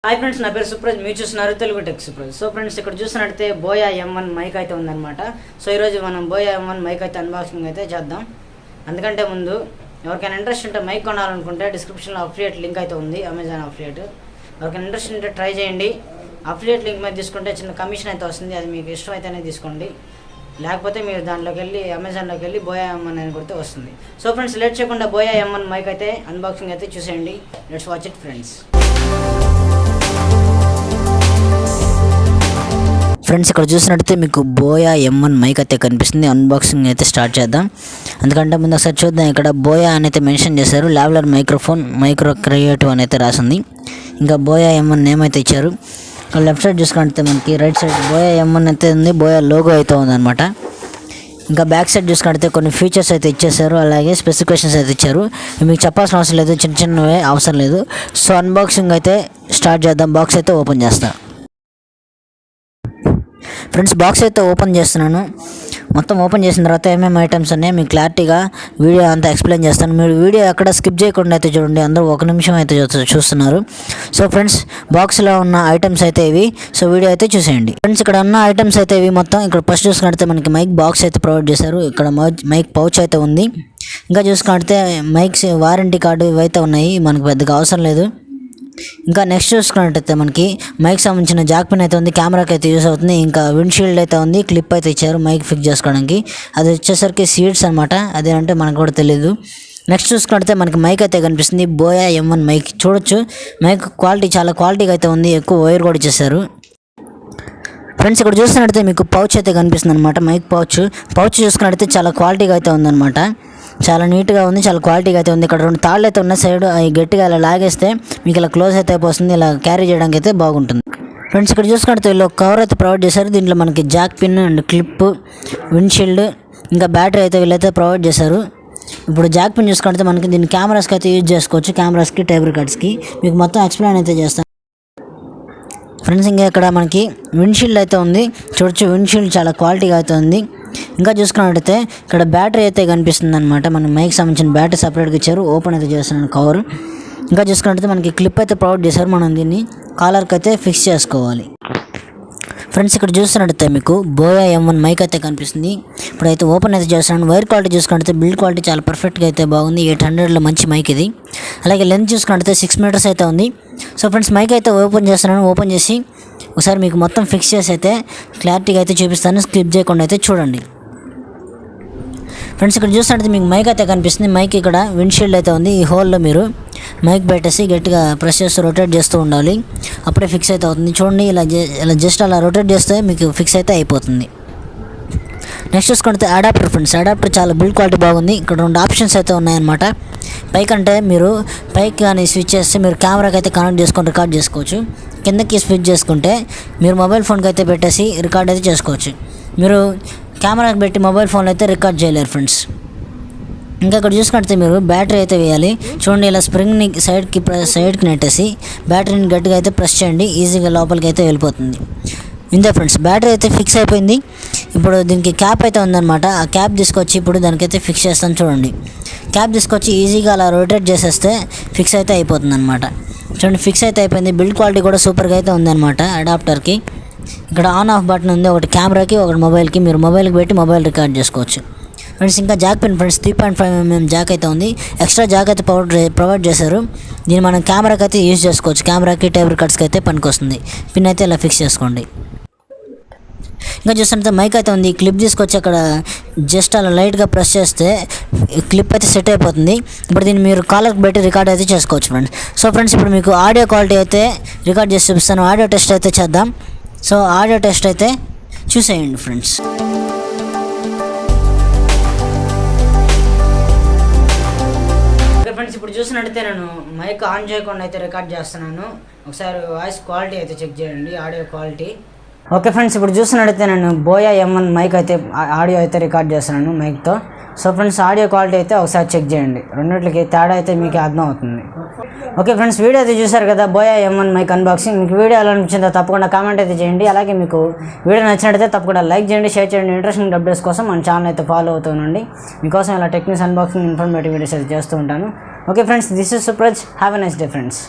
Hi friends, నా పేరు సుప్రజ్. మీరు చూస్తున్నారు Telugu tech Supraj. So friends, ఇక్కడ చూస్తున్నట్టయితే బోయా M1 మైక్ అయితే ఉందన్నమాట. సో ఈరోజు మనం బోయా M1 మైక్ అయితే అన్బాక్సింగ్ అయితే చేద్దాం. అందుకంటే ముందు ఎవరికైనా ఇంట్రెస్ట్ ఉంటే మైక్ కొనాలనుకుంటే డిస్క్రిప్షన్లో అఫిలియేట్ లింక్ అయితే ఉంది, అమెజాన్ అఫిలియేట్. ఎవరికైనా ఇంట్రెస్ట్ ఉంటే ట్రై చేయండి. అఫిలియేట్ లింక్ మీద తీసుకుంటే చిన్న కమిషన్ అయితే వస్తుంది, అది మీకు ఇష్టం అయితేనే తీసుకోండి. లేకపోతే మీరు దాంట్లోకి వెళ్ళి అమెజాన్లోకి వెళ్ళి బోయా M1 అని కొడితే వస్తుంది. సో ఫ్రెండ్స్, లేట్ చేయకుండా బోయా M1 మైక్ అయితే అన్బాక్సింగ్ అయితే చూసేయండి. Let's watch it friends. Friends, ఇక్కడ చూసినట్టయితే మీకు బోయా M1 మైక్ అయితే కనిపిస్తుంది. అన్బాక్సింగ్ అయితే స్టార్ట్ చేద్దాం. అందుకంటే ముందు ఒకసారి చూద్దాం. ఇక్కడ బోయా అని అయితే మెన్షన్ చేశారు. లావెలర్ మైక్రోఫోన్ మైక్రో క్రియేటివ్ అని అయితే రాసింది. ఇంకా బోయా M1 నేమ్ అయితే ఇచ్చారు. ఇక్కడ లెఫ్ట్ సైడ్ చూసుకుంటే మనకి రైట్ సైడ్ బోయా M1 అయితే ఉంది, బోయా లోగో అయితే ఉందన్నమాట. ఇంకా బ్యాక్ సైడ్ చూసుకుంటే కొన్ని ఫీచర్స్ అయితే ఇచ్చేసారు, అలాగే స్పెసిఫికేషన్స్ అయితే ఇచ్చారు. మీకు చెప్పాల్సిన అవసరం లేదు, చిన్న చిన్నవే అవసరం లేదు. సో అన్బాక్సింగ్ అయితే స్టార్ట్ చేద్దాం. బాక్స్ అయితే ఓపెన్ చేస్తాను ఫ్రెండ్స్. బాక్స్ అయితే ఓపెన్ చేస్తున్నాను. మొత్తం ఓపెన్ చేసిన తర్వాత ఏమేమి ఐటమ్స్ ఉన్నాయి మీకు క్లారిటీగా వీడియో అంతా ఎక్స్ప్లెయిన్ చేస్తాను. మీరు వీడియో ఎక్కడ స్కిప్ చేయకుండా అయితే చూడండి. అందరూ ఒక నిమిషం అయితే చూస్తున్నారు. సో ఫ్రెండ్స్, బాక్స్లో ఉన్న ఐటమ్స్ అయితే ఇవి. సో వీడియో అయితే చూసేయండి ఫ్రెండ్స్. ఇక్కడ ఉన్న ఐటమ్స్ అయితే ఇవి మొత్తం. ఇక్కడ ఫస్ట్ చూసుకుంటే మనకి మైక్ బాక్స్ అయితే ప్రొవైడ్ చేశారు. ఇక్కడ మైక్ పౌచ్ అయితే ఉంది. ఇంకా చూసుకుంటే మైక్స్ వారంటీ కార్డు ఇవైతే ఉన్నాయి, మనకు పెద్దగా అవసరం లేదు. ఇంకా నెక్స్ట్ చూసుకున్నట్టయితే మనకి మైక్ సంబంధించిన జాక్ పిన్ అయితే ఉంది, కెమెరాకి అయితే యూస్ అవుతుంది. ఇంకా విండ్షీల్డ్ అయితే ఉంది, క్లిప్ అయితే ఇచ్చారు మైక్ ఫిక్స్ చేసుకోవడానికి. అది వచ్చేసరికి సీడ్స్ అనమాట, అదేంటే మనకు కూడా తెలియదు. నెక్స్ట్ చూసుకుంటే మనకి మైక్ అయితే కనిపిస్తుంది, బోయా M1 మైక్. చూడొచ్చు మైక్ క్వాలిటీ చాలా క్వాలిటీగా అయితే ఉంది, ఎక్కువ వైర్ కూడా ఇచ్చేసారు ఫ్రెండ్స్. ఇక్కడ చూస్తున్నట్టయితే మీకు పౌచ్ అయితే కనిపిస్తుంది అనమాట, మైక్ పౌచ్ చూసుకున్నట్టయితే చాలా క్వాలిటీగా అయితే ఉందన్నమాట. చాలా నీట్గా ఉంది, చాలా క్వాలిటీగా అయితే ఉంది. ఇక్కడ 2 తాళ్ళు అయితే ఉన్న సైడ్ అవి గట్టిగా ఇలా లాగేస్తే మీకు ఇలా క్లోజ్ అయితే అయిపోతుంది, ఇలా క్యారీ చేయడానికి అయితే బాగుంటుంది ఫ్రెండ్స్. ఇక్కడ చూసుకుంటే వీళ్ళు ఒక కవర్ అయితే ప్రొవైడ్ చేశారు. దీంట్లో మనకి Jack pin and clip, windshield, ఇంకా బ్యాటరీ అయితే వీళ్ళైతే ప్రొవైడ్ చేశారు. ఇప్పుడు జాక్ పిన్ చూసుకుంటే మనకి దీన్ని కెమెరాస్కి అయితే యూజ్ చేసుకోవచ్చు, కెమెరాస్కి టేప్ రికార్డ్స్కి. మీకు మొత్తం ఎక్స్ప్లెయిన్ అయితే చేస్తాను ఫ్రెండ్స్. ఇంకా ఇక్కడ మనకి విండ్షీల్డ్ అయితే ఉంది, చూడొచ్చు విండ్షీల్డ్ చాలా క్వాలిటీగా అయితే ఉంది. ఇంకా చూసుకున్నట్టయితే ఇక్కడ బ్యాటరీ అయితే కనిపిస్తుంది అనమాట. మన మైక్ సంబంధించిన బ్యాటరీ సపరేట్గా ఇచ్చారు. ఓపెన్ అయితే చేస్తున్నాను కవర్. ఇంకా చూసుకున్నట్టయితే మనకి క్లిప్ అయితే ప్రొవైడ్ చేశారు, మనం దీన్ని కాలర్కి అయితే ఫిక్స్ చేసుకోవాలి ఫ్రెండ్స్. ఇక్కడ చూస్తున్నట్టయితే మీకు బోయా M1 మైక్ అయితే కనిపిస్తుంది. ఇప్పుడైతే ఓపెన్ అయితే చేస్తున్నాను. వైర్ క్వాలిటీ చూసుకుంటే బిల్డ్ క్వాలిటీ చాలా పర్ఫెక్ట్గా అయితే బాగుంది. 800లో మంచి మైక్ ఇది. అలాగే లెంత్ చూసుకుంటే 6 మీటర్స్ అయితే ఉంది. సో ఫ్రెండ్స్, మైక్ అయితే ఓపెన్ చేస్తున్నాను. ఓపెన్ చేసి ఒకసారి మీకు మొత్తం ఫిక్స్ చేసి అయితే క్లారిటీగా అయితే చూపిస్తాను, స్కిప్ చేయకుండా అయితే చూడండి ఫ్రెండ్స్. ఇక్కడ చూసినట్టయితే మీకు మైక్ అయితే కనిపిస్తుంది. మైక్ ఇక్కడ విండ్షీల్డ్ అయితే ఉంది. ఈ హోల్లో మీరు మైక్ పెట్టేసి గట్టిగా ప్రెస్ చేస్తూ రొటేట్ చేస్తూ ఉండాలి, అప్పుడే ఫిక్స్ అయితే అవుతుంది. చూడండి, ఇలా జస్ట్ అలా రొటేట్ చేస్తే మీకు ఫిక్స్ అయితే అయిపోతుంది. నెక్స్ట్ చూసుకుంటే అడాప్టర్ ఫ్రెండ్స్. అడాప్టర్ చాలా బిల్డ్ క్వాలిటీ బాగుంది. ఇక్కడ 2 ఆప్షన్స్ అయితే ఉన్నాయన్నమాట. పైకంటే మీరు పైకి కానీ స్విచ్ చేస్తే మీరు కెమెరాకి అయితే కనెక్ట్ చేసుకొని రికార్డ్ చేసుకోవచ్చు. కిందకి స్విచ్ చేసుకుంటే మీరు మొబైల్ ఫోన్కి అయితే పెట్టేసి రికార్డ్ అయితే చేసుకోవచ్చు. మీరు కెమెరాకి పెట్టి మొబైల్ ఫోన్లో అయితే రికార్డ్ చేయలేరు ఫ్రెండ్స్. ఇంకా ఇక్కడ చూసుకుంటే మీరు బ్యాటరీ అయితే వేయాలి. చూడండి, ఇలా స్ప్రింగ్ని సైడ్కి నెట్టేసి బ్యాటరీని గట్టిగా అయితే ప్రెస్ చేయండి, ఈజీగా లోపలికి అయితే వెళ్ళిపోతుంది. ఇంతే ఫ్రెండ్స్, బ్యాటరీ అయితే ఫిక్స్ అయిపోయింది. ఇప్పుడు దీనికి క్యాప్ అయితే ఉందన్నమాట. ఆ క్యాప్ తీసుకొచ్చి ఇప్పుడు దానికైతే ఫిక్స్ చేస్తాను. చూడండి, క్యాప్ తీసుకొచ్చి ఈజీగా అలా రొటేట్ చేసేస్తే ఫిక్స్ అయితే అయిపోతుంది అనమాట. చూడండి, ఫిక్స్ అయితే అయిపోయింది. బిల్డ్ క్వాలిటీ కూడా సూపర్గా అయితే ఉందన్నమాట అడాప్టర్కి. ఇక్కడ ఆన్ ఆఫ్ బటన్ ఉంది, ఒకటి కెమెరాకి ఒకటి మొబైల్కి. మీరు మొబైల్కి పెట్టి మొబైల్ రికార్డ్ చేసుకోవచ్చు ఫ్రెండ్స్. ఇంకా Jack pin friends, 3.5mm Jack అయితే ఉంది. ఎక్స్ట్రా జాక్ అయితే ప్రొవైడ్ చేశారు. దీన్ని మనం కెమెరాకి అయితే యూజ్ చేసుకోవచ్చు, కెమెరాకి టేప్ రికార్డ్స్కి అయితే పనికొస్తుంది. పిన్ అయితే ఇలా ఫిక్స్ చేసుకోండి. ఇంకా చూస్తుంటే మైక్ అయితే ఉంది. క్లిప్ తీసుకొచ్చి అక్కడ జస్ట్ అలా లైట్గా ప్రెస్ చేస్తే క్లిప్ అయితే సెట్ అయిపోతుంది. ఇప్పుడు దీన్ని మీరు కాలర్కి పెట్టి రికార్డ్ అయితే చేసుకోవచ్చు ఫ్రెండ్స్. సో ఫ్రెండ్స్, ఇప్పుడు మీకు ఆడియో క్వాలిటీ అయితే రికార్డ్ చేసి చూపిస్తాను. ఆడియో టెస్ట్ అయితే చేద్దాం. సో ఆడియో టెస్ట్ అయితే చూసేయండి ఫ్రెండ్స్. ఫ్రెండ్స్, ఇప్పుడు చూసినట్టయితే నేను మైక్ ఆన్ చేయకుండా అయితే రికార్డ్ చేస్తున్నాను. ఒకసారి వాయిస్ క్వాలిటీ అయితే చెక్ చేయండి, ఆడియో క్వాలిటీ. ఓకే ఫ్రెండ్స్, ఇప్పుడు చూసినట్టయితే నేను బోయా M1 మైక్ అయితే ఆడియో అయితే రికార్డ్ చేస్తున్నాను మైక్తో. సో ఫ్రెండ్స్, ఆడియో క్వాలిటీ అయితే ఒకసారి చెక్ చేయండి. రెండిట్లకి తేడా అయితే మీకు అర్థం అవుతుంది. ఓకే ఫ్రెండ్స్, వీడియో అయితే చూసారు కదా, బోయా M1 మైక్ అన్బాక్సింగ్. మీకు వీడియో ఎలా అనిపించిందో తప్పకుండా కామెంట్ అయితే చేయండి. అలాగే మీకు వీడియో నచ్చినట్టయితే తప్పకుండా లైక్ చేయండి, షేర్ చేయండి. ఇంట్రెస్టింగ్ అప్డేట్స్ కోసం మన ఛానల్ అయితే ఫాలో అవుతుండండి. మీకోసం ఇలా టెక్నిక్స్ అన్బాక్సింగ్ ఇన్ఫర్మేటివ్ వీడియోస్ అయితే చేస్తూ ఉంటాను. Okay friends, this is Supraj. Have a nice day friends.